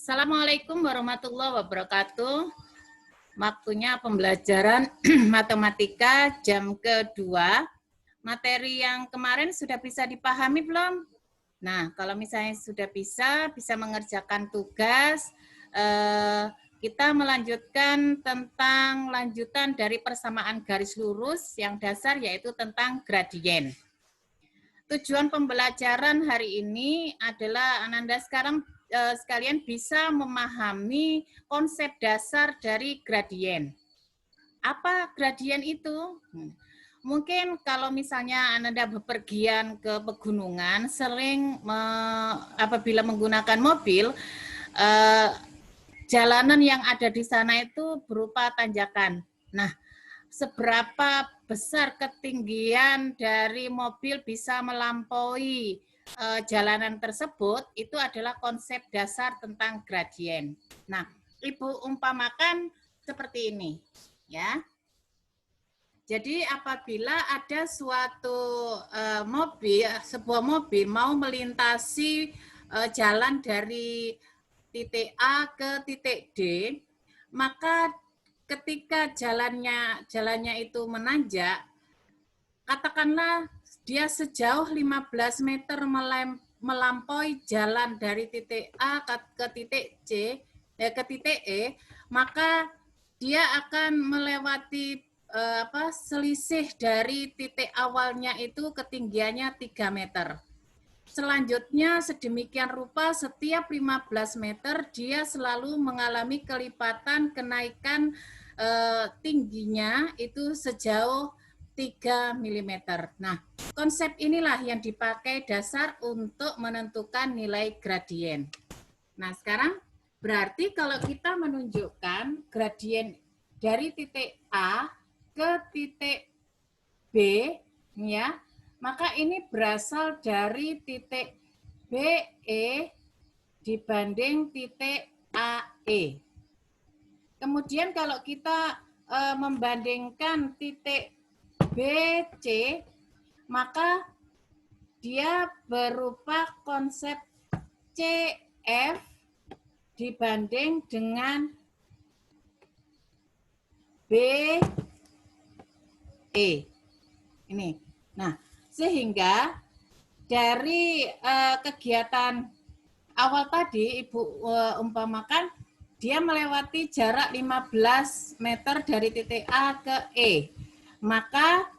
Assalamualaikum warahmatullahi wabarakatuh. Waktunya pembelajaran matematika jam kedua. Materi yang kemarin sudah bisa dipahami belum? Nah, kalau misalnya sudah bisa mengerjakan tugas, kita melanjutkan tentang lanjutan dari persamaan garis lurus yang dasar, yaitu tentang gradien. Tujuan pembelajaran hari ini adalah Ananda sekalian bisa memahami konsep dasar dari gradien. Apa gradien itu? Mungkin kalau misalnya Anda bepergian ke pegunungan, sering apabila menggunakan mobil, jalanan yang ada di sana itu berupa tanjakan. Nah, seberapa besar ketinggian dari mobil bisa melampaui jalanan tersebut, itu adalah konsep dasar tentang gradien. Nah, Ibu umpamakan seperti ini, ya. Jadi apabila ada suatu sebuah mobil mau melintasi jalan dari titik A ke titik D, maka ketika jalannya itu menanjak, katakanlah dia sejauh 15 meter melampaui jalan dari titik A ke titik ke titik E, maka dia akan melewati selisih dari titik awalnya itu ketinggiannya 3 meter. Selanjutnya sedemikian rupa setiap 15 meter dia selalu mengalami kelipatan kenaikan tingginya itu sejauh 3 mm. Nah, konsep inilah yang dipakai dasar untuk menentukan nilai gradien. Nah, sekarang berarti kalau kita menunjukkan gradien dari titik A ke titik B, ya, maka ini berasal dari titik BE dibanding titik AE. Kemudian kalau kita membandingkan titik BC, maka dia berupa konsep CF dibanding dengan BE. Ini. Nah, sehingga dari kegiatan awal tadi Ibu umpamakan dia melewati jarak 15 meter dari titik A ke E. Maka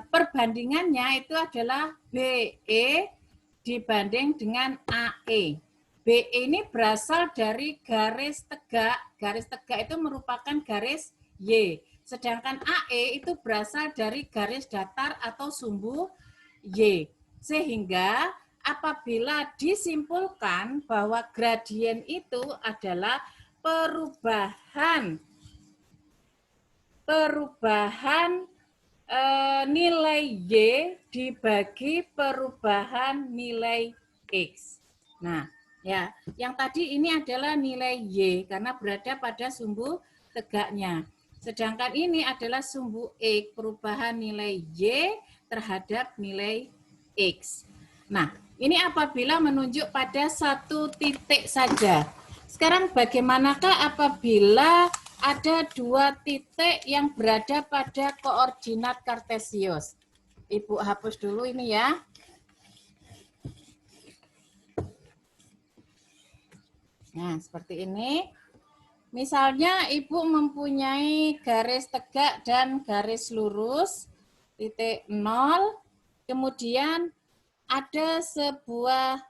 perbandingannya itu adalah BE dibanding dengan AE. BE ini berasal dari garis tegak. Garis tegak itu merupakan garis Y. Sedangkan AE itu berasal dari garis datar atau sumbu Y. Sehingga apabila disimpulkan bahwa gradien itu adalah perubahan nilai Y dibagi perubahan nilai X. Nah, ya, yang tadi ini adalah nilai Y karena berada pada sumbu tegaknya. Sedangkan ini adalah sumbu X, perubahan nilai Y terhadap nilai X. Nah, ini apabila menunjuk pada satu titik saja. Sekarang bagaimanakah apabila ada dua titik yang berada pada koordinat kartesius? Ibu hapus dulu ini ya. Nah, seperti ini. Misalnya Ibu mempunyai garis tegak dan garis lurus, titik 0, kemudian ada sebuah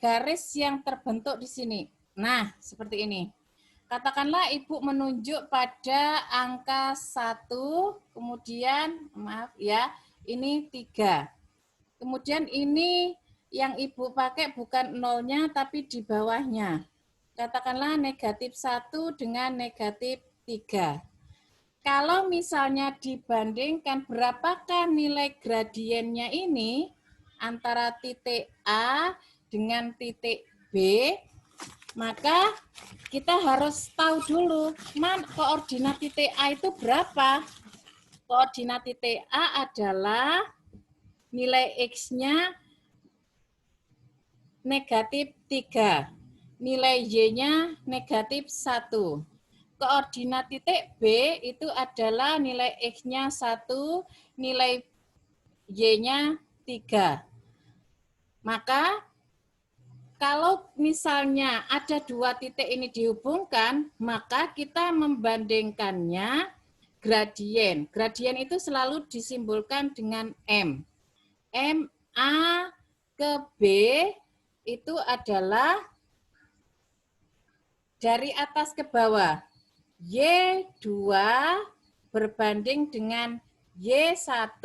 garis yang terbentuk di sini. Nah, seperti ini. Katakanlah Ibu menunjuk pada angka 1, kemudian, maaf ya, ini 3. Kemudian ini yang Ibu pakai bukan nolnya, tapi di bawahnya. Katakanlah negatif 1 dengan negatif 3. Kalau misalnya dibandingkan berapakah nilai gradiennya ini antara titik A dengan titik B, maka kita harus tahu dulu koordinat titik A itu berapa. Koordinat titik A adalah nilai X-nya negatif 3. nilai Y-nya negatif 1. Koordinat titik B itu adalah nilai X-nya 1, nilai Y-nya 3. Maka kalau misalnya ada dua titik ini dihubungkan, maka kita membandingkannya gradien. Gradien itu selalu disimbolkan dengan M. M A ke B itu adalah dari atas ke bawah. Y2 berbanding dengan Y1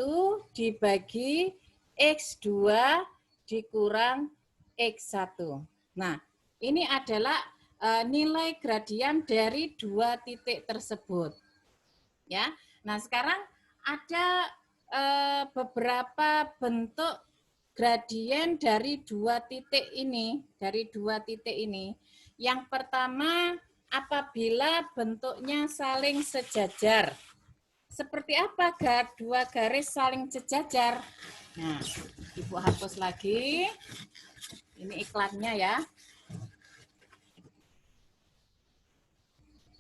dibagi X2 dikurang X1. Nah, ini adalah nilai gradien dari dua titik tersebut. Ya. Nah, sekarang ada beberapa bentuk gradien dari dua titik ini, Yang pertama, apabila bentuknya saling sejajar. Seperti apa dua garis saling sejajar? Nah, Ibu hapus lagi. Ini iklannya ya.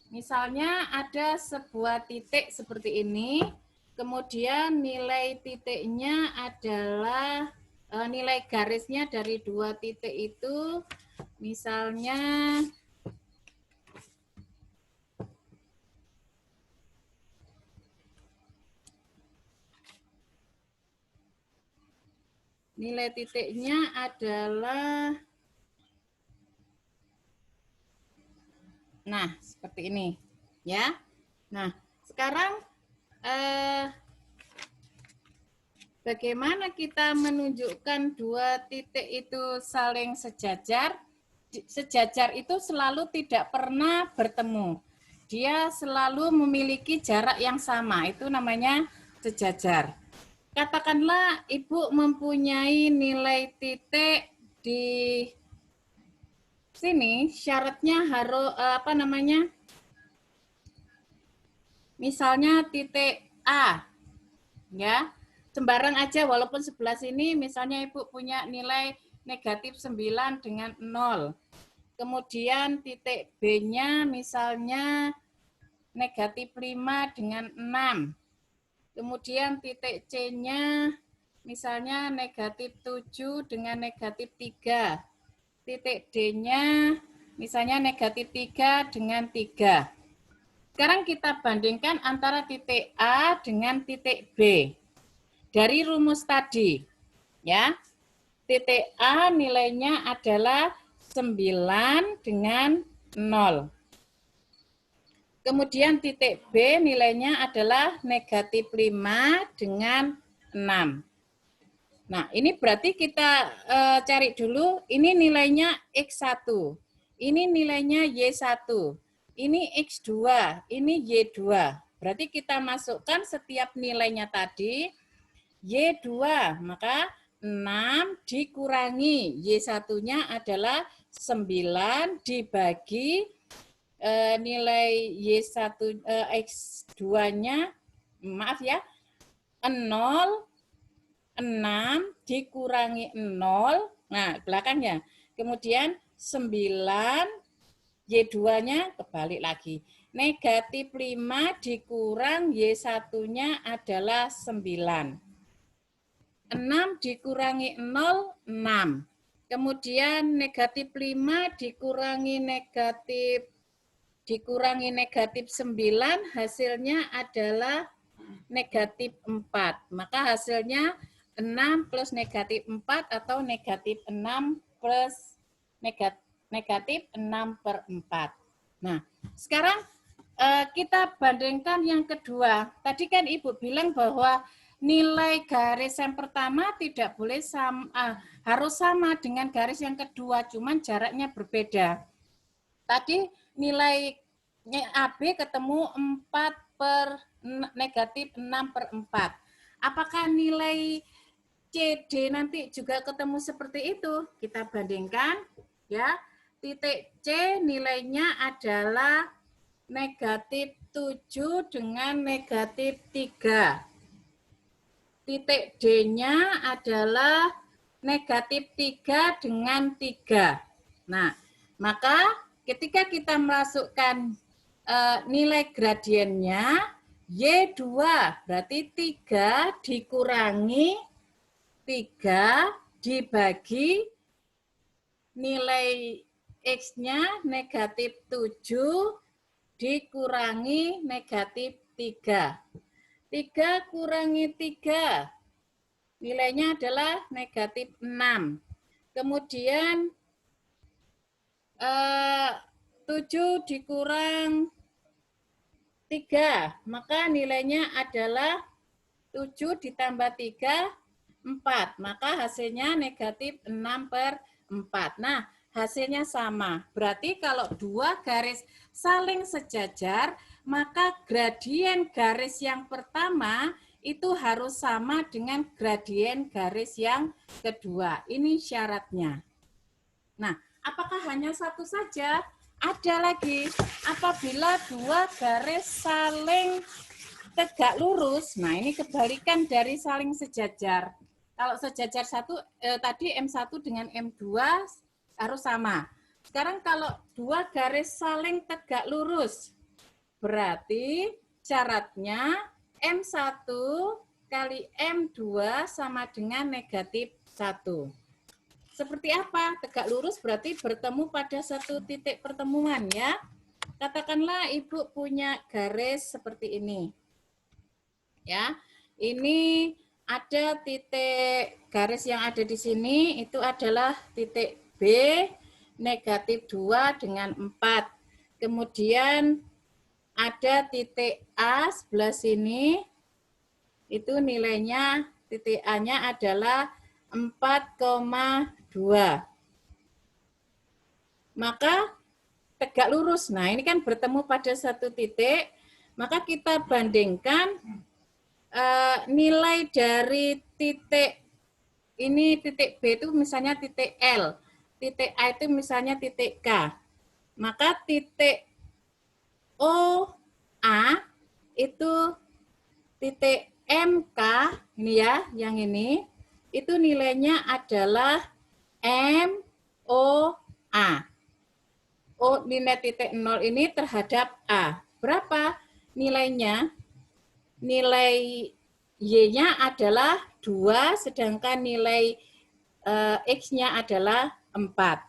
Misalnya ada sebuah titik seperti ini, kemudian nilai titiknya adalah nilai garisnya dari dua titik itu, misalnya nilai titiknya adalah, nah seperti ini ya. Nah sekarang bagaimana kita menunjukkan dua titik itu saling sejajar? Sejajar itu selalu tidak pernah bertemu. Dia selalu memiliki jarak yang sama, itu namanya sejajar. Katakanlah Ibu mempunyai nilai titik di sini, syaratnya harus misalnya titik A, ya. Sembarang aja, walaupun sebelah sini misalnya Ibu punya nilai negatif 9 dengan 0. Kemudian titik B-nya misalnya negatif 5 dengan 6. Kemudian titik C-nya misalnya negatif 7 dengan negatif 3. Titik D-nya misalnya negatif 3 dengan 3. Sekarang kita bandingkan antara titik A dengan titik B. Dari rumus tadi, ya. Titik A nilainya adalah 9 dengan 0. Kemudian titik B nilainya adalah negatif 5 dengan 6. Nah, ini berarti kita cari dulu, ini nilainya X1, ini nilainya Y1, ini X2, ini Y2. Berarti kita masukkan setiap nilainya tadi, Y2, maka 6 dikurangi Y1-nya adalah 9 dibagi nilai Y1 X2-nya, maaf ya, 0, 6 dikurangi 0, nah belakangnya. Kemudian 9, Y2-nya kebalik lagi. Negatif 5 dikurang Y1-nya adalah 9. 6 dikurangi 0, 6. Kemudian negatif 5 dikurangi negatif 9, hasilnya adalah negatif 4. Maka hasilnya 6 plus negatif 4 atau negatif 6 plus negatif 6/4. Nah, sekarang kita bandingkan yang kedua. Tadi kan Ibu bilang bahwa nilai garis yang pertama tidak boleh harus sama dengan garis yang kedua, cuman jaraknya berbeda. Tadi nilai AB ketemu 4 per negatif 6/4. Apakah nilai CD nanti juga ketemu seperti itu? Kita bandingkan ya. Titik C nilainya adalah negatif 7 dengan negatif 3. Titik D-nya adalah negatif 3 dengan 3. Nah, Maka ketika kita masukkan nilai gradiennya, Y2 berarti 3 dikurangi 3 dibagi nilai X-nya negatif 7 dikurangi negatif 3. 3 kurangi 3, nilainya adalah negatif 6. Kemudian 7 dikurang 3, maka nilainya adalah 7 ditambah 3, 4. Maka hasilnya negatif 6/4. Nah, hasilnya sama. Berarti kalau dua garis saling sejajar, maka gradien garis yang pertama itu harus sama dengan gradien garis yang kedua. Ini syaratnya. Nah, apakah hanya satu saja? Ada lagi, apabila dua garis saling tegak lurus, nah ini kebalikan dari saling sejajar. Kalau sejajar tadi M1 dengan M2 harus sama. Sekarang kalau dua garis saling tegak lurus, berarti syaratnya M1 kali M2 sama dengan negatif 1. Seperti apa? Tegak lurus berarti bertemu pada satu titik pertemuan ya. Katakanlah Ibu punya garis seperti ini. Ya. Ini ada titik garis yang ada di sini itu adalah titik B negatif 2 dengan 4. Kemudian ada titik A sebelah sini. Itu nilainya titik A-nya adalah 4,2. Maka tegak lurus. Nah, ini kan bertemu pada satu titik. Maka kita bandingkan nilai dari titik ini, titik B itu misalnya titik L. Titik A itu misalnya titik K. Maka titik OA itu titik MK, ini ya, yang ini. Itu nilainya adalah MOA. O nilai titik 0 ini terhadap A. Berapa nilainya? Nilai Y-nya adalah 2, sedangkan nilai X-nya adalah 4.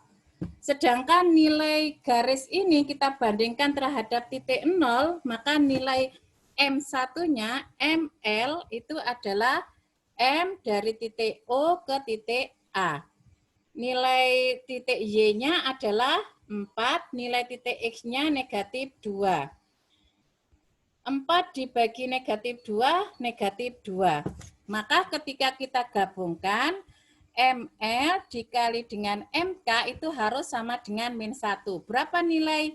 Sedangkan nilai garis ini kita bandingkan terhadap titik 0, maka nilai M1-nya, ML, itu adalah M dari titik O ke titik A. Nilai titik Y-nya adalah 4, nilai titik X-nya negatif 2. 4 dibagi negatif 2, negatif 2. Maka ketika kita gabungkan, ML dikali dengan MK itu harus sama dengan min 1. Berapa nilai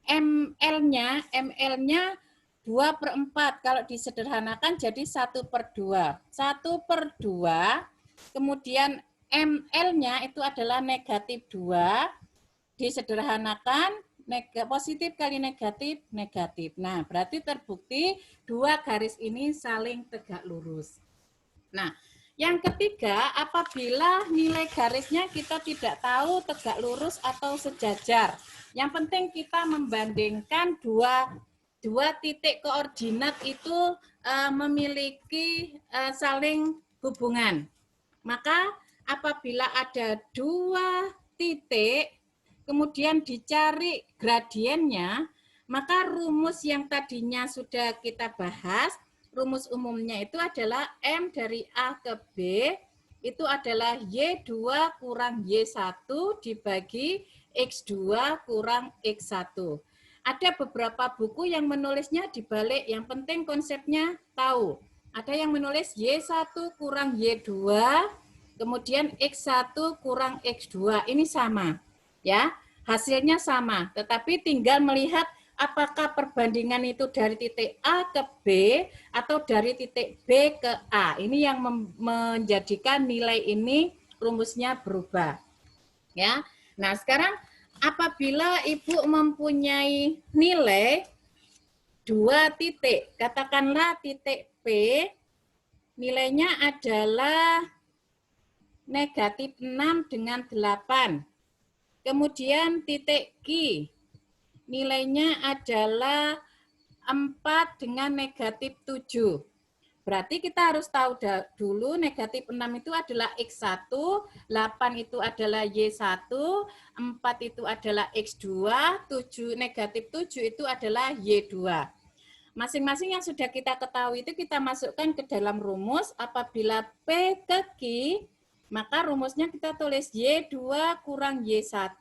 ML-nya? ML-nya 2/4. Kalau disederhanakan jadi 1/2. 1/2, kemudian ML-nya itu adalah negatif 2. Disederhanakan, positif kali negatif, negatif. Nah, berarti terbukti dua garis ini saling tegak lurus. Nah, yang ketiga, apabila nilai garisnya kita tidak tahu tegak lurus atau sejajar. Yang penting kita membandingkan dua titik koordinat itu memiliki saling hubungan. Maka apabila ada dua titik, kemudian dicari gradiennya, maka rumus yang tadinya sudah kita bahas, rumus umumnya itu adalah M dari A ke B, itu adalah Y2 kurang Y1 dibagi X2 kurang X1. Ada beberapa buku yang menulisnya dibalik, yang penting konsepnya tahu. Ada yang menulis Y1 kurang Y2, kemudian X1 kurang X2, ini sama. Ya, hasilnya sama, tetapi tinggal melihat apakah perbandingan itu dari titik A ke B atau dari titik B ke A. Ini yang menjadikan nilai ini rumusnya berubah. Ya. Nah, sekarang apabila Ibu mempunyai nilai dua titik, katakanlah titik P, nilainya adalah negatif 6 dengan 8. Kemudian titik Q, nilainya adalah 4 dengan negatif 7. Berarti kita harus tahu dulu negatif 6 itu adalah X1, 8 itu adalah Y1, 4 itu adalah X2, 7, negatif 7 itu adalah Y2. Masing-masing yang sudah kita ketahui itu kita masukkan ke dalam rumus. Apabila P ke Q, maka rumusnya kita tulis Y2 kurang Y1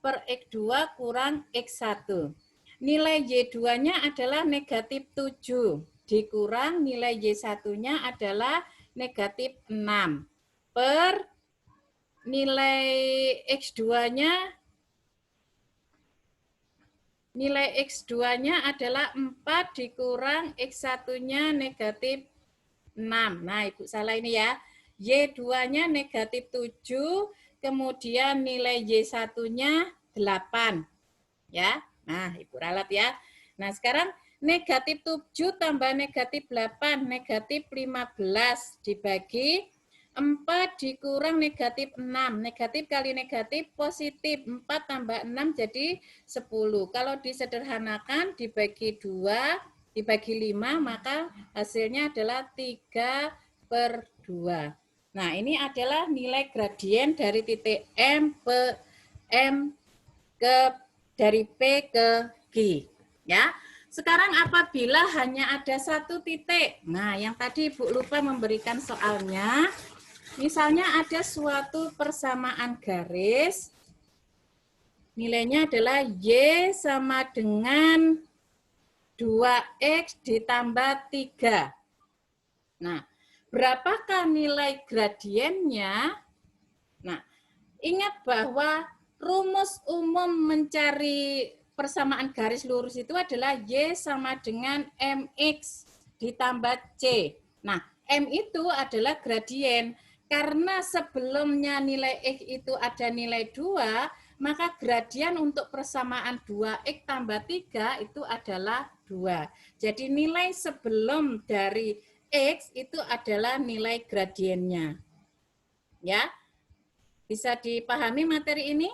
per X2 kurang X1. Nilai Y2-nya adalah negatif 7. Dikurang nilai Y1-nya adalah negatif 6. Per nilai X2-nya adalah 4 dikurang X1-nya negatif 6. Nah, Ibu salah ini ya. Y2-nya negatif 7, kemudian nilai Y1-nya 8. Ya. Nah, Ibu ralat ya. Nah, sekarang negatif 7 tambah negatif 8, negatif 15 dibagi 4 dikurang negatif 6. Negatif kali negatif positif. 4 tambah 6 jadi 10. Kalau disederhanakan dibagi 2, dibagi 5, maka hasilnya adalah 3/2. Nah, ini adalah nilai gradien dari titik M ke dari P ke Q. Ya. Sekarang apabila hanya ada satu titik. Nah, yang tadi Ibu lupa memberikan soalnya. Misalnya ada suatu persamaan garis. Nilainya adalah Y sama dengan 2X ditambah 3. Nah, berapakah nilai gradiennya? Nah, ingat bahwa rumus umum mencari persamaan garis lurus itu adalah Y sama dengan MX ditambah C. Nah, M itu adalah gradien. Karena sebelumnya nilai X itu ada nilai 2, maka gradien untuk persamaan 2X tambah 3 itu adalah 2. Jadi nilai sebelum dari X itu adalah nilai gradiennya. Ya, bisa dipahami materi ini?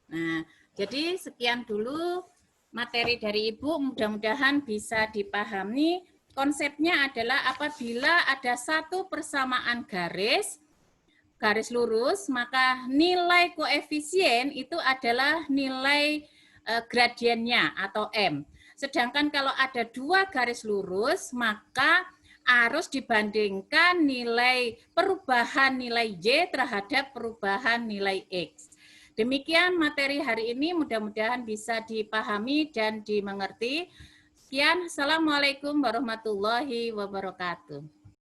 Nah, jadi sekian dulu materi dari Ibu, mudah-mudahan bisa dipahami. Konsepnya adalah apabila ada satu persamaan garis lurus, maka nilai koefisien itu adalah nilai gradiennya atau M. Sedangkan kalau ada dua garis lurus, maka harus dibandingkan nilai perubahan nilai Y terhadap perubahan nilai X. Demikian materi hari ini, mudah-mudahan bisa dipahami dan dimengerti. Sekian, Assalamualaikum warahmatullahi wabarakatuh.